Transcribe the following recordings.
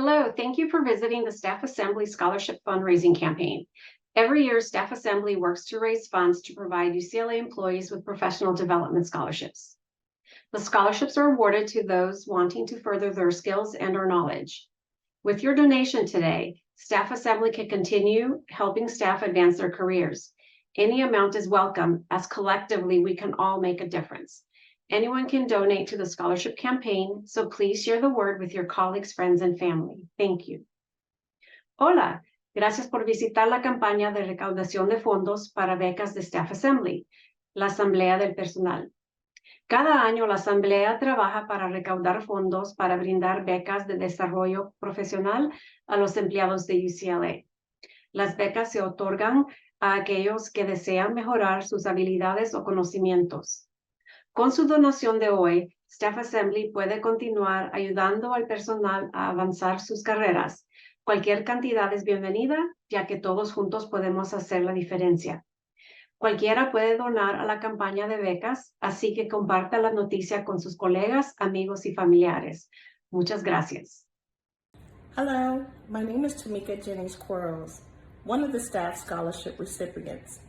Hello, thank you for visiting the Staff Assembly Scholarship Fundraising Campaign. Every year, Staff Assembly works to raise funds to provide UCLA employees with professional development scholarships. The scholarships are awarded to those wanting to further their skills and/or knowledge. With your donation today, Staff Assembly can continue helping staff advance their careers. Any amount is welcome, as collectively we can all make a difference. Anyone can donate to the scholarship campaign, so please share the word with your colleagues, friends, and family. Thank you. Hola, gracias por visitar la campaña de recaudación de fondos para becas de Staff Assembly, la Asamblea del Personal. Cada año la Asamblea trabaja para recaudar fondos para brindar becas de desarrollo profesional a los empleados de UCLA. Las becas se otorgan a aquellos que desean mejorar sus habilidades o conocimientos. Con su donación de hoy, Staff Assembly puede continuar ayudando al personal a avanzar sus carreras. Cualquier cantidad es bienvenida, ya que todos juntos podemos hacer la diferencia. Cualquiera puede donar a la campaña de becas, así que comparta la noticia con sus colegas, amigos y familiares. Muchas gracias. Hello, my name is Tamika Jennings Quarles, one of the staff scholarship recipients.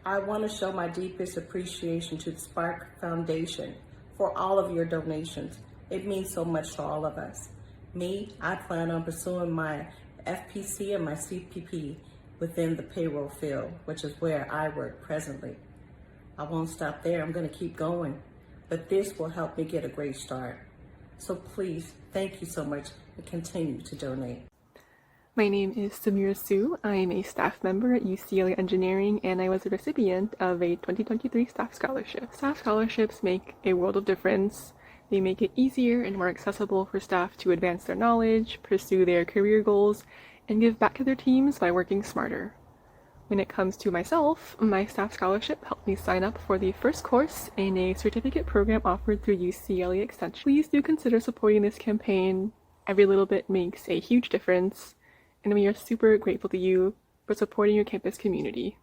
I want to show my deepest appreciation to the Spark Foundation for all of your donations. It means so much to all of us. I plan on pursuing my FPC and my CPP within the payroll field, which is where I work presently. I won't stop there, I'm going to keep going, but this will help me get a great start. So please, thank you so much and continue to donate. My name is Samira Sue. I am a staff member at UCLA Engineering, and I was a recipient of a 2023 staff scholarship. Staff scholarships make a world of difference. They make it easier and more accessible for staff to advance their knowledge, pursue their career goals, and give back to their teams by working smarter. When it comes to myself, my staff scholarship helped me sign up for the first course in a certificate program offered through UCLA Extension. Please do consider supporting this campaign. Every little bit makes a huge difference, and we are super grateful to you for supporting your campus community.